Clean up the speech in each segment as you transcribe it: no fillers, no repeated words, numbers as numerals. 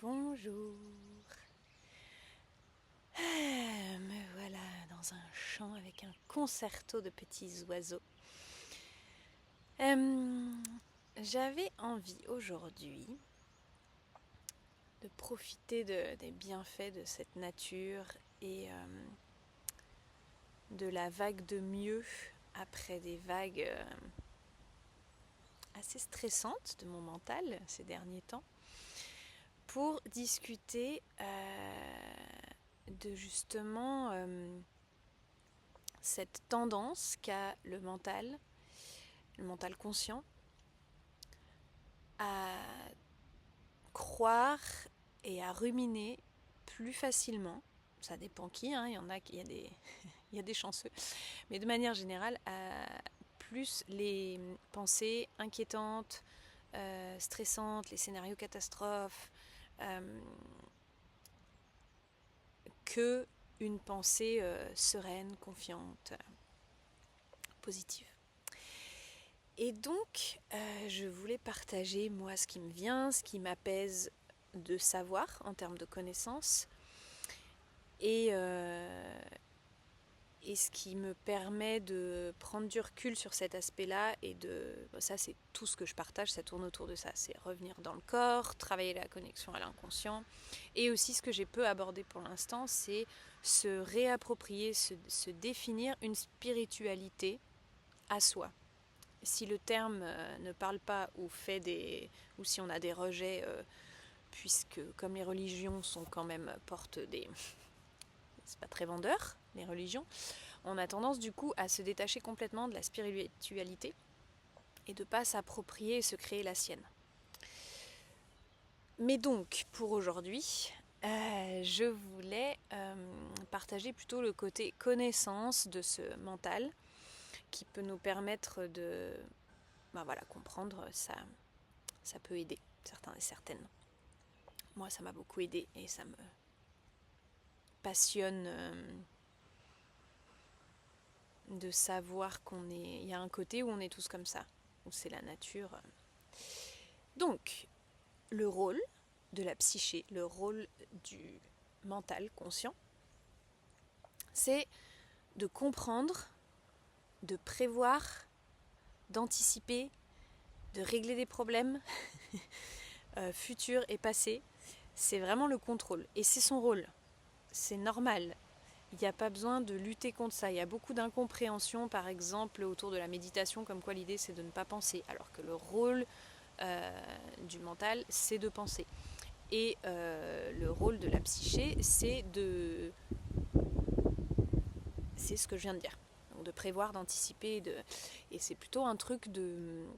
Bonjour. Me voilà dans un champ avec un concerto de petits oiseaux. J'avais envie aujourd'hui de profiter des bienfaits de cette nature et de la vague de mieux après des vagues assez stressantes de mon mental ces derniers temps, pour discuter de justement cette tendance qu'a le mental conscient, à croire et à ruminer plus facilement. Ça dépend qui, il y en a, il y a des chanceux, mais de manière générale, plus les pensées inquiétantes, stressantes, les scénarios catastrophes, que une pensée sereine, confiante, positive. Et donc, je voulais partager, moi, ce qui me vient, ce qui m'apaise de savoir en termes de connaissances, et ce qui me permet de prendre du recul sur cet aspect-là, et ça c'est tout ce que je partage, ça tourne autour de ça, c'est revenir dans le corps, travailler la connexion à l'inconscient, et aussi ce que j'ai peu abordé pour l'instant, c'est se réapproprier, se définir une spiritualité à soi. Si le terme ne parle pas ou ou si on a des rejets, puisque comme les religions sont quand même portent des, c'est pas très vendeur les religions, on a tendance du coup à se détacher complètement de la spiritualité et de pas s'approprier et se créer la sienne. Mais donc pour aujourd'hui, je voulais partager plutôt le côté connaissance de ce mental qui peut nous permettre de comprendre ça. Ça peut aider certains et certaines. Moi, ça m'a beaucoup aidé et ça me passionne de savoir qu'on est... Il y a un côté où on est tous comme ça, où c'est la nature. Donc, le rôle de la psyché, le rôle du mental conscient, c'est de comprendre, de prévoir, d'anticiper, de régler des problèmes futurs et passés. C'est vraiment le contrôle. Et c'est son rôle. C'est normal. Il n'y a pas besoin de lutter contre ça. Il y a beaucoup d'incompréhension, par exemple, autour de la méditation, comme quoi l'idée c'est de ne pas penser, alors que le rôle du mental, c'est de penser. Et le rôle de la psyché, c'est ce que je viens de dire. Donc de prévoir, d'anticiper, et c'est plutôt un truc de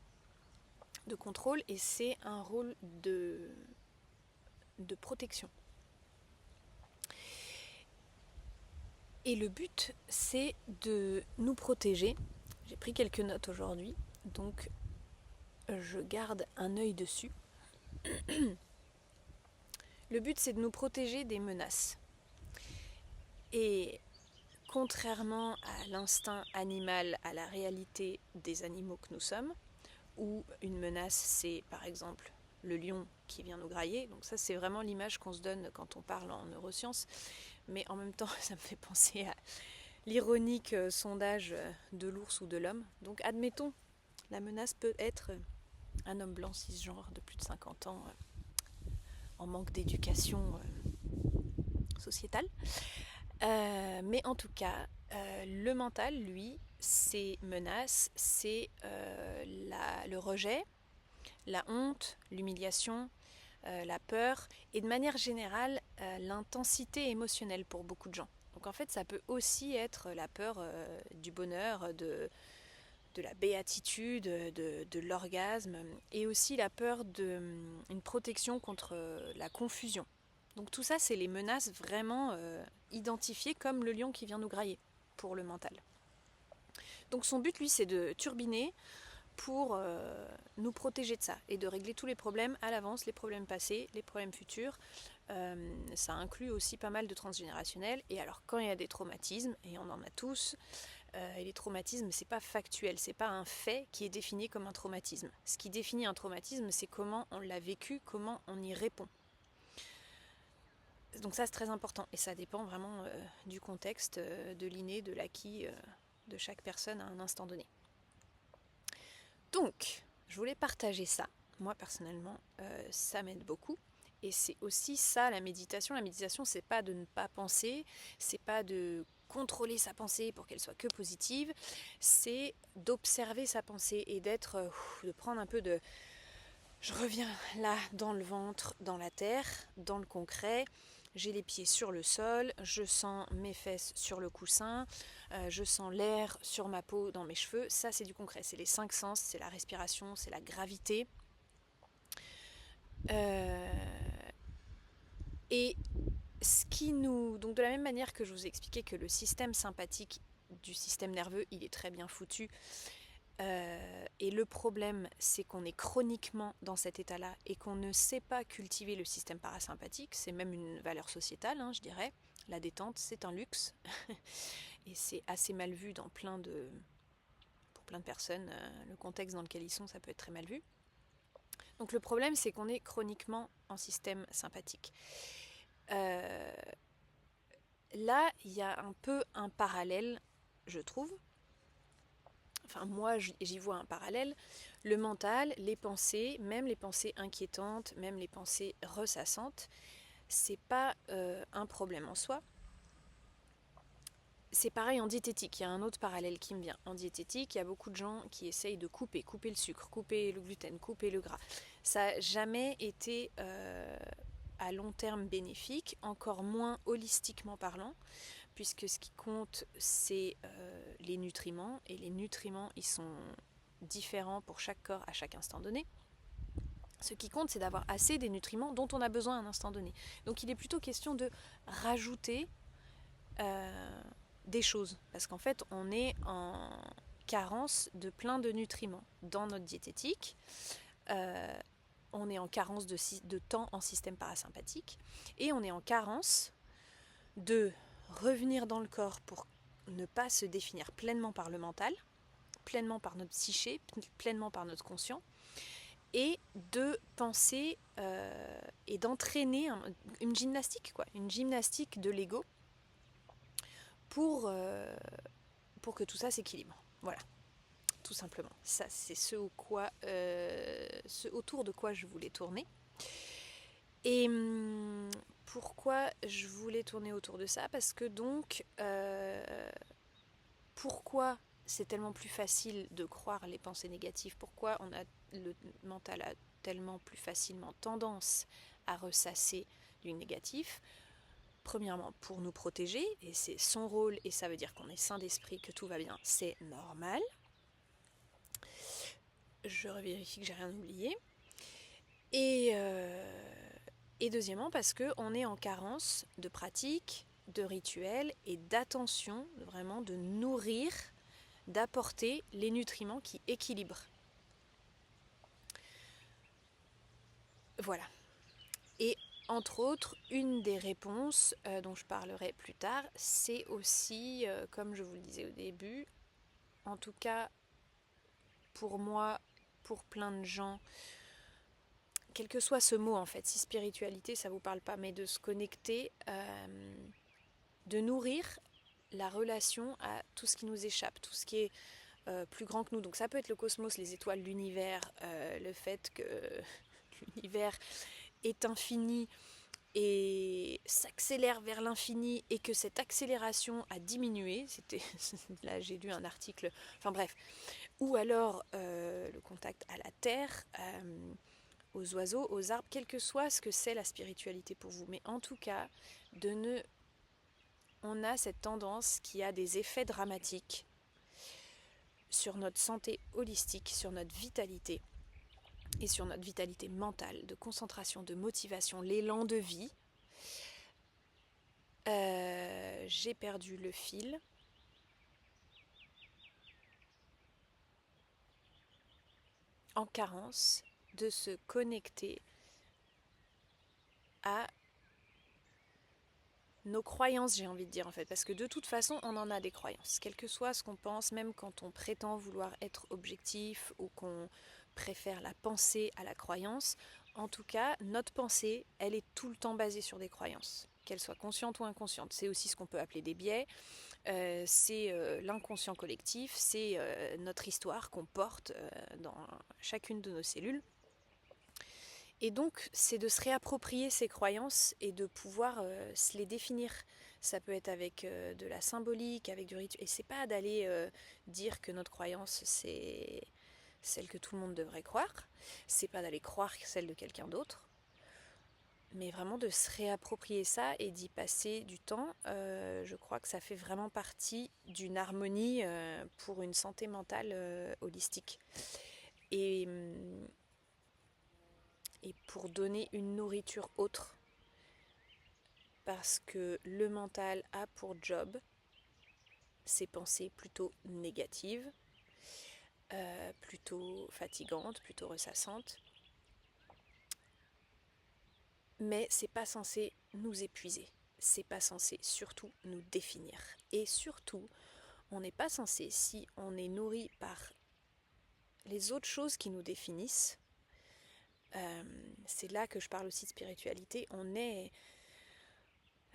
contrôle, et c'est un rôle de protection. Et le but, c'est de nous protéger. J'ai pris quelques notes aujourd'hui, donc je garde un œil dessus. Le but, c'est de nous protéger des menaces. Et contrairement à l'instinct animal, à la réalité des animaux que nous sommes, où une menace, c'est par exemple le lion qui vient nous grailler. Donc ça, c'est vraiment l'image qu'on se donne quand on parle en neurosciences. Mais en même temps, ça me fait penser à l'ironique sondage de l'ours ou de l'homme. Donc admettons, la menace peut être un homme blanc cisgenre de plus de 50 ans, en manque d'éducation sociétale. Mais en tout cas, le mental, lui, ses menaces, c'est le rejet, la honte, l'humiliation, la peur, et de manière générale, l'intensité émotionnelle pour beaucoup de gens. Donc en fait, ça peut aussi être la peur du bonheur, de la béatitude, de l'orgasme, et aussi la peur d'une protection contre la confusion. Donc tout ça, c'est les menaces vraiment identifiées comme le lion qui vient nous grailler pour le mental. Donc son but, lui, c'est de turbiner pour nous protéger de ça et de régler tous les problèmes à l'avance, les problèmes passés, les problèmes futurs. Ça inclut aussi pas mal de transgénérationnel. Et alors quand il y a des traumatismes, et on en a tous, et les traumatismes, c'est pas factuel, c'est pas un fait qui est défini comme un traumatisme. Ce qui définit un traumatisme, c'est comment on l'a vécu, comment on y répond. Donc ça c'est très important et ça dépend vraiment du contexte, de l'inné, de l'acquis de chaque personne à un instant donné. Donc, je voulais partager ça. Moi personnellement, ça m'aide beaucoup. Et c'est aussi ça la méditation. La méditation, c'est pas de ne pas penser, c'est pas de contrôler sa pensée pour qu'elle soit que positive, c'est d'observer sa pensée et de prendre un peu de... Je reviens là dans le ventre, dans la terre, dans le concret. J'ai les pieds sur le sol, je sens mes fesses sur le coussin, je sens l'air sur ma peau, dans mes cheveux. Ça, c'est du concret. C'est les 5 sens, c'est la respiration, c'est la gravité. Et donc de la même manière que je vous ai expliqué que le système sympathique du système nerveux, il est très bien foutu. Et le problème, c'est qu'on est chroniquement dans cet état-là et qu'on ne sait pas cultiver le système parasympathique. C'est même une valeur sociétale, je dirais. La détente, c'est un luxe. Et c'est assez mal vu pour plein de personnes. Le contexte dans lequel ils sont, ça peut être très mal vu. Donc le problème, c'est qu'on est chroniquement en système sympathique. Là, il y a un peu un parallèle, je trouve. Enfin, moi, j'y vois un parallèle. Le mental, les pensées, même les pensées inquiétantes, même les pensées ressassantes, c'est pas un problème en soi. C'est pareil en diététique, il y a un autre parallèle qui me vient. En diététique, il y a beaucoup de gens qui essayent de couper le sucre, couper le gluten, couper le gras. Ça n'a jamais été à long terme bénéfique, encore moins holistiquement parlant, puisque ce qui compte, c'est les nutriments, et les nutriments, ils sont différents pour chaque corps à chaque instant donné. Ce qui compte, c'est d'avoir assez des nutriments dont on a besoin à un instant donné. Donc il est plutôt question de rajouter des choses, parce qu'en fait, on est en carence de plein de nutriments dans notre diététique. On est en carence de temps en système parasympathique, et on est en carence de revenir dans le corps pour ne pas se définir pleinement par le mental, pleinement par notre psyché, pleinement par notre conscient, et de penser et d'entraîner une gymnastique de l'ego pour que tout ça s'équilibre. Voilà, tout simplement. Ça, c'est ce autour de quoi je voulais tourner. Et pourquoi je voulais tourner autour de ça? Parce que donc, pourquoi c'est tellement plus facile de croire les pensées négatives? Pourquoi le mental a tellement plus facilement tendance à ressasser du négatif? Premièrement, pour nous protéger, et c'est son rôle, et ça veut dire qu'on est sain d'esprit, que tout va bien, c'est normal. Je revérifie que j'ai rien oublié. Et deuxièmement, parce qu'on est en carence de pratiques, de rituels et d'attention, vraiment de nourrir, d'apporter les nutriments qui équilibrent. Voilà. Et entre autres, une des réponses dont je parlerai plus tard, c'est aussi, comme je vous le disais au début, en tout cas pour moi, pour plein de gens, quel que soit ce mot en fait, si spiritualité ça vous parle pas, mais de se connecter, de nourrir la relation à tout ce qui nous échappe, tout ce qui est plus grand que nous. Donc ça peut être le cosmos, les étoiles, l'univers, le fait que l'univers est infini et s'accélère vers l'infini et que cette accélération a diminué. Là j'ai lu un article, enfin bref. Ou alors le contact à la terre, aux oiseaux, aux arbres, quel que soit ce que c'est la spiritualité pour vous. Mais en tout cas, on a cette tendance qui a des effets dramatiques sur notre santé holistique, sur notre vitalité et sur notre vitalité mentale, de concentration, de motivation, l'élan de vie. J'ai perdu le fil. En carence de se connecter à nos croyances, j'ai envie de dire en fait, parce que de toute façon on en a des croyances, quel que soit ce qu'on pense, même quand on prétend vouloir être objectif ou qu'on préfère la pensée à la croyance, en tout cas notre pensée elle est tout le temps basée sur des croyances. qu'elles soient conscientes ou inconscientes. C'est aussi ce qu'on peut appeler des biais, c'est l'inconscient collectif, c'est notre histoire qu'on porte dans chacune de nos cellules. Et donc, c'est de se réapproprier ces croyances et de pouvoir se les définir. Ça peut être avec de la symbolique, avec du rituel. Et c'est pas d'aller dire que notre croyance, c'est celle que tout le monde devrait croire. C'est pas d'aller croire celle de quelqu'un d'autre. Mais vraiment de se réapproprier ça et d'y passer du temps. Je crois que ça fait vraiment partie d'une harmonie pour une santé mentale holistique. Et, et pour donner une nourriture autre. Parce que le mental a pour job ces pensées plutôt négatives, plutôt fatigantes, plutôt ressassantes. Mais c'est pas censé nous épuiser. C'est pas censé surtout nous définir. Et surtout, on n'est pas censé, si on est nourri par les autres choses qui nous définissent, c'est là que je parle aussi de spiritualité, on est...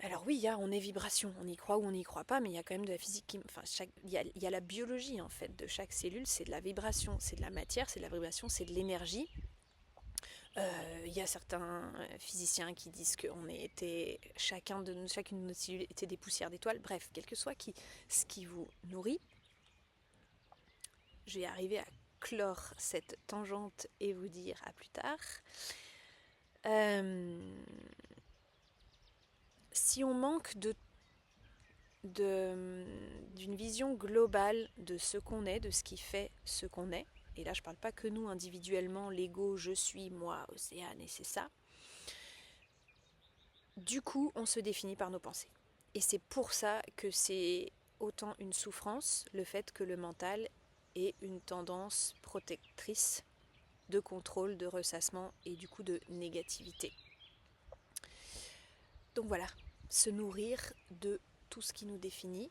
Alors oui, on est vibration, on y croit ou on n'y croit pas, mais il y a quand même de la physique qui... Enfin, il y a la biologie en fait de chaque cellule, c'est de la vibration, c'est de la matière, c'est de la vibration, c'est de l'énergie. Il y a certains physiciens qui disent que chacune de nos cellules était des poussières d'étoiles. Bref, quel que soit ce qui vous nourrit, je vais arriver à clore cette tangente et vous dire à plus tard. Si on manque d'une vision globale de ce qu'on est, de ce qui fait ce qu'on est, et là je parle pas que nous individuellement, l'ego, je suis, moi, Océane, et c'est ça, du coup on se définit par nos pensées. Et c'est pour ça que c'est autant une souffrance, le fait que le mental ait une tendance protectrice de contrôle, de ressassement et du coup de négativité. Donc voilà, se nourrir de tout ce qui nous définit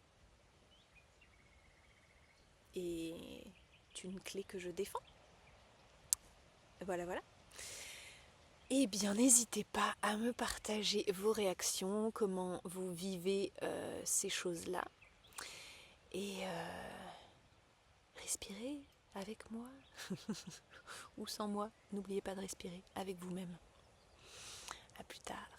est une clé que je défends. Voilà. Eh bien, n'hésitez pas à me partager vos réactions, comment vous vivez ces choses-là. Et respirez avec moi ou sans moi. N'oubliez pas de respirer avec vous-même. À plus tard.